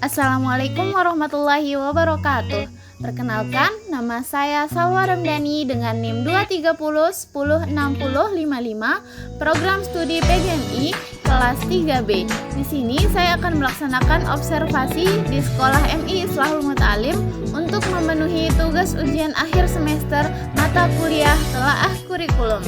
Assalamualaikum warahmatullahi wabarakatuh. Perkenalkan, nama saya Salwa Ramdhani dengan NIM 230106055, program studi PGMI kelas 3B. Di sini saya akan melaksanakan observasi di Sekolah MI Islahul Muta'alim untuk memenuhi tugas ujian akhir semester mata kuliah telaah kurikulum.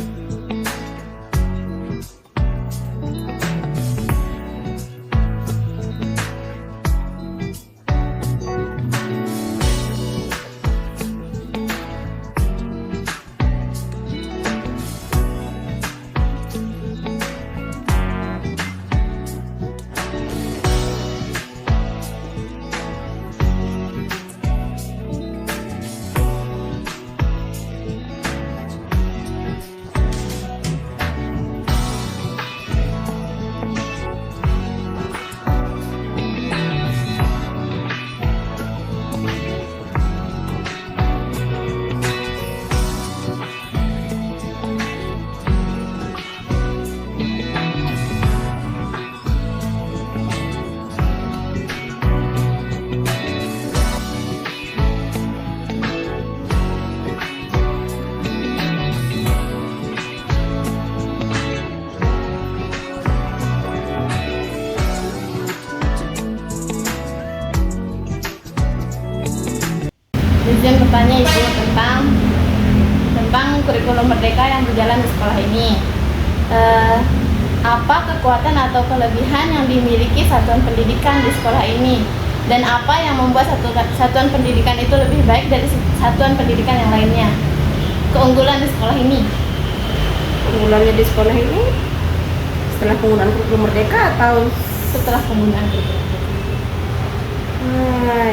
Izin bertanya Ibu tentang kurikulum merdeka yang berjalan di sekolah ini. Apa kekuatan atau kelebihan yang dimiliki satuan pendidikan di sekolah ini, dan apa yang membuat satuan pendidikan itu lebih baik dari satuan pendidikan yang lainnya? Keunggulan di sekolah ini. Keunggulannya di sekolah ini setelah penggunaan kurikulum merdeka atau Setelah penggunaan kurikulum?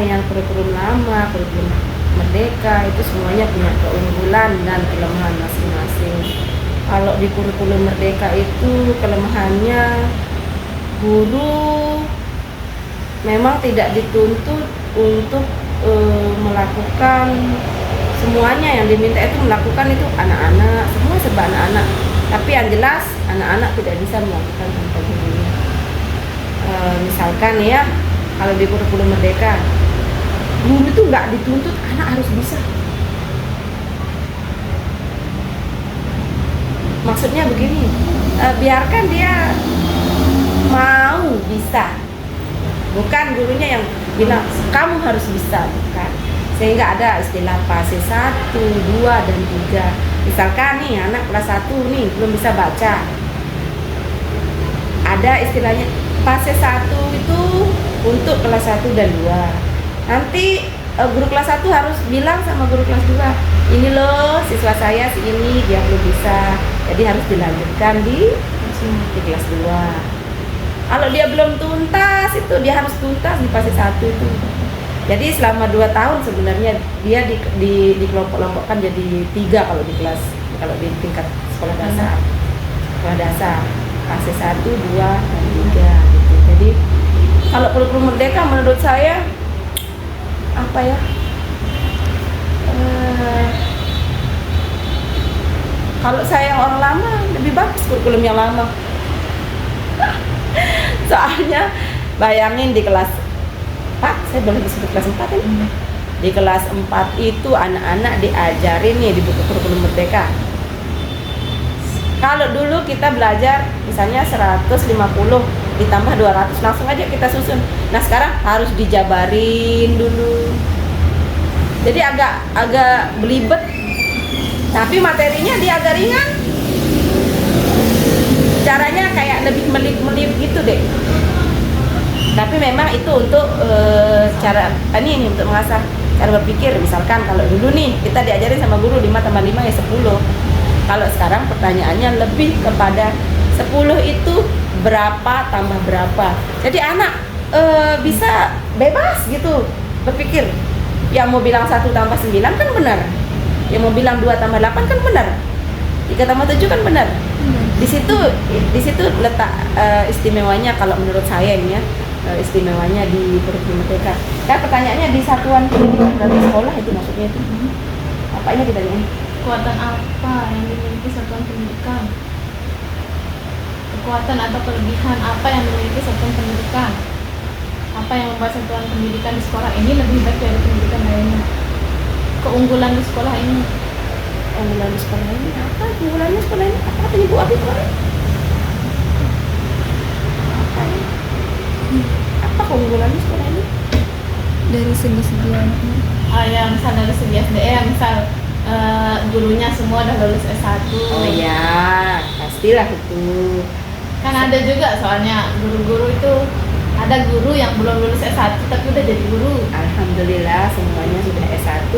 Yang kurikulum lama, kurikulum merdeka itu semuanya punya keunggulan dan kelemahan masing-masing. Kalau di kurikulum merdeka itu kelemahannya guru memang tidak dituntut untuk melakukan semuanya yang diminta itu melakukan itu anak-anak, semua serba anak-anak. Tapi yang jelas anak-anak tidak bisa melakukan tanpa gurunya. Misalkan ya, kalau di kurikulum merdeka guru itu nggak dituntut anak harus bisa. Maksudnya begini, biarkan dia mau bisa, bukan gurunya yang bilang kamu harus bisa, bukan. Sehingga ada istilah fase 1, 2, dan 3. Misalkan nih anak kelas 1 nih belum bisa baca, ada istilahnya fase 1 itu untuk kelas 1 dan 2. Nanti guru kelas 1 harus bilang sama guru kelas 2, ini loh siswa saya si ini dia belum bisa, jadi harus dilanjutkan di kelas 2. Kalau dia belum tuntas itu dia harus tuntas di fase 1 itu. Jadi selama 2 tahun sebenarnya dia di kelompok-kelompokkan jadi 3 kalau di tingkat sekolah dasar. Sekolah dasar fase 1, 2, dan 3 gitu. Jadi kalau kurikulum merdeka menurut saya apa ya, kalau saya orang lama lebih bagus kurikulum yang lama. Soalnya bayangin di kelas 4, saya boleh disebut kelas 4 ini. Di kelas 4 itu anak-anak diajarin nih di buku kurikulum merdeka. Kalau dulu kita belajar misalnya 150 ditambah 200 langsung aja kita susun. Nah sekarang harus dijabarin dulu. Jadi agak belibet. Tapi materinya dia agak ringan. Caranya kayak lebih melip-melip gitu deh. Tapi memang itu untuk ini untuk mengasah cara berpikir. Misalkan kalau dulu nih kita diajarin sama guru 5 tambah 5 ya 10. Kalau sekarang pertanyaannya lebih kepada 10 itu berapa tambah berapa. Jadi anak bisa bebas gitu berpikir. Yang mau bilang 1 tambah 9 kan benar. Yang mau bilang 2 tambah 8 kan benar. 3 tambah 7 kan benar. Di situ letak istimewanya kalau menurut saya ini ya, istimewanya di kurikulum merdeka. Dan pertanyaannya di satuan pendidikan dari sekolah itu maksudnya itu. Apa ini kita lihat? Kekuatan apa yang dimiliki satuan pendidikan? Kekuatan atau kelebihan apa yang dimiliki satuan pendidikan? Apa yang membuat satuan pendidikan di sekolah ini lebih baik dari pendidikan lainnya? Keunggulan di sekolah ini. Keunggulan di sekolah ini apa? Keunggulannya sekolah ini apa? Tadi Bu Abi kemarin? Apa ini? Apa keunggulannya sekolah ini? Dari segi-segi anaknya. Ya misal dari segi SDM, misal gurunya semua udah lulus S1. Oh ya, pastilah itu. Kan ada juga soalnya guru-guru itu, ada guru yang belum lulus S1 tapi udah jadi guru. Alhamdulillah semuanya sudah S1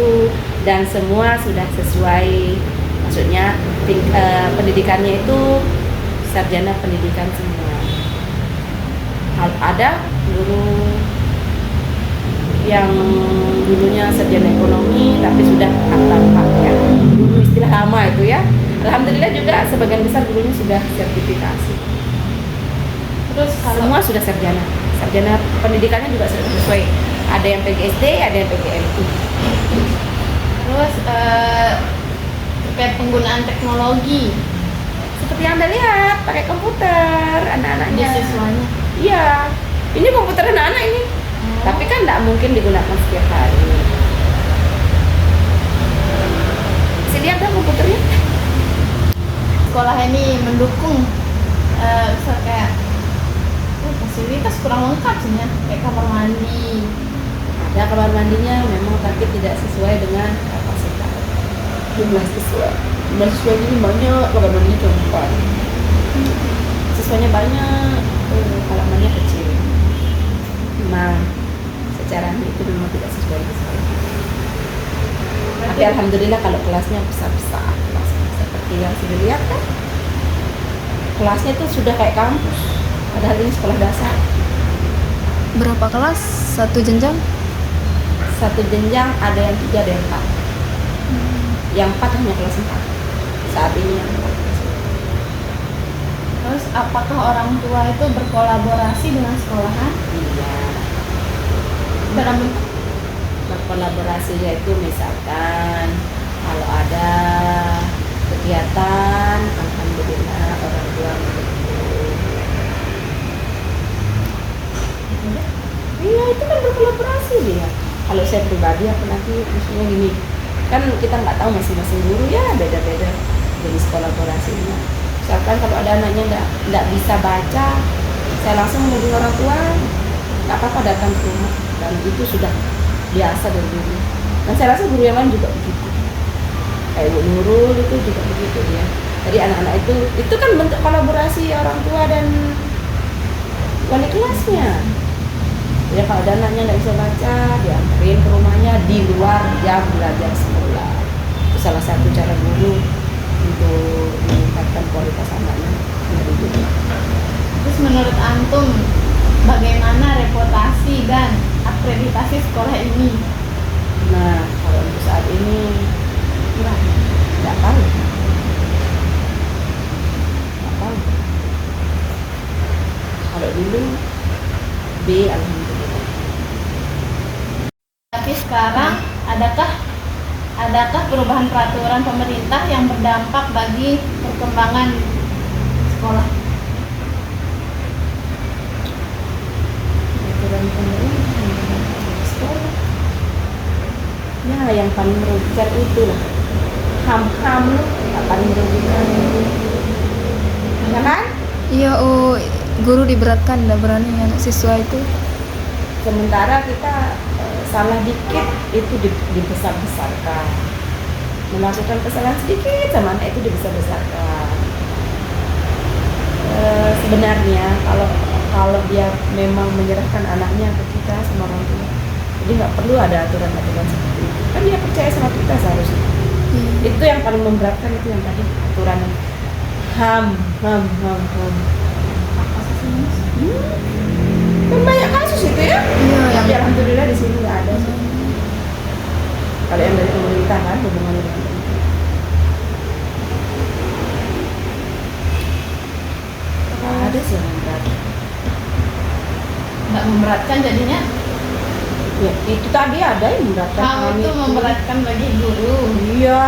dan semua sudah sesuai, maksudnya pendidikannya itu sarjana pendidikan semua. Ada guru yang dulunya sarjana ekonomi tapi sudah akta ya, guru istilah lama itu ya. Alhamdulillah juga sebagian besar gurunya sudah sertifikasi. Terus kalau Semua sudah sarjana pendidikannya juga sudah sesuai. Ada yang PGSD, ada yang PGMI. terus terkait penggunaan teknologi Seperti yang Anda lihat, pakai komputer di anak-anaknya. siswanya. Iya, ini komputer anak-anak ini. Tapi kan tidak mungkin digunakan setiap hari. Bisa lihat kan komputernya? Sekolah ini mendukung misal kayak fasilitas kurang lengkap sih ya, kayak kamar mandi. Ada kamar mandinya memang tapi tidak sesuai dengan kapasitas jumlah siswa. Jumlah siswa ini banyak, kamar mandinya cuma 4. Siswanya banyak, halamannya kecil. Memang secara itu memang tidak sesuai di sekolah. Tapi alhamdulillah kalau kelasnya besar-besar, seperti yang sudah lihat kan, kelasnya itu sudah kayak kampus. Padahal ini sekolah dasar. Berapa kelas? Satu jenjang? Satu jenjang ada yang 3, ada yang 4. Yang 4 hanya kelas 4. Saat ini yang 4. Terus apakah orang tua itu berkolaborasi dengan sekolahan Iya. dalam bentuk Berkolaborasi yaitu misalkan kalau ada kegiatan, alhamdulillah orang tua mendukung. Iya itu kan berkolaborasi dia. Kalau saya pribadi apa nanti maksudnya gini, kan kita nggak tahu masing-masing guru ya beda-beda jenis kolaborasinya. Misalkan kalau ada anaknya nggak bisa baca, saya langsung menghubungi orang tua, nggak apa-apa datang ke rumah, dan itu sudah biasa dari dulu. Dan saya rasa guru yang lain juga begitu. Kayak Bu Nurul itu juga begitu dia. Jadi anak-anak itu kan bentuk kolaborasi orang tua dan wali kelasnya. Ya kalau ada anaknya nggak bisa baca, diantarin ke rumahnya di luar jam belajar sekolah. Itu salah satu cara guru untuk meningkatkan kualitas anaknya dari dulu. Terus menurut antum bagaimana reputasi dan akreditasi sekolah ini? Nah kalau untuk saat ini nggak tahu. Kalau dulu B alhamdulillah. Tapi sekarang adakah perubahan peraturan pemerintah yang berdampak bagi perkembangan sekolah? Aturan pemerintah sekolah. Ya yang paling merugikan itu lah. Ham yang paling merugikan. Ya kan? Iya, guru diberatkan, tidak berani anak siswa itu. Sementara kita salah dikit itu dibesar-besarkan. Melakukan kesalahan sedikit sama anak itu dibesar-besarkan. Sebenarnya kalau dia memang menyerahkan anaknya ke kita sama orang tua, jadi nggak perlu ada aturan-aturan seperti itu. Kan dia percaya sama kita seharusnya. Itu yang paling memberatkan itu yang tadi aturan ham. Kan banyak kasus itu ya. Iya, Tapi yang alhamdulillah di sini nggak ada sih. Kalau yang dari pemerintah kan hubungannya dengan pemerintah. Nggak ada sih yang berat. Nggak memberatkan jadinya? Ya, itu tadi ada yang memberatkan. Hal itu memberatkan bagi guru. Iya.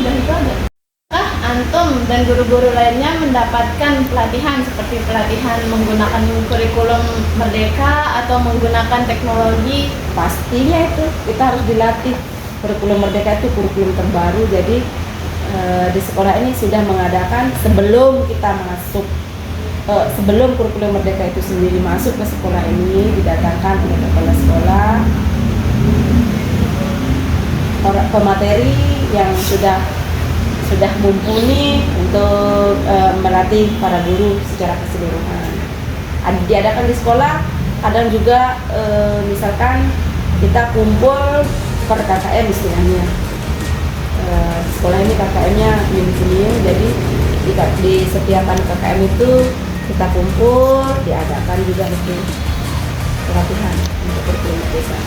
Udah itu aja. antum dan guru-guru lainnya mendapatkan pelatihan seperti pelatihan menggunakan kurikulum Merdeka atau menggunakan teknologi? Pastinya itu kita harus dilatih. Kurikulum Merdeka itu kurikulum terbaru, jadi di sekolah ini sudah mengadakan sebelum kita masuk, sebelum kurikulum Merdeka itu sendiri masuk ke sekolah ini, didatangkan oleh kepala sekolah pemateri yang sudah mumpuni untuk melatih para guru secara keseluruhan. Diadakan di sekolah, kadang juga misalkan kita kumpul per KKM istilahnya. Di sekolah ini KKM-nya minim, jadi di setiap KKM itu kita kumpul, diadakan juga itu pelatihan untuk kurikulum desa.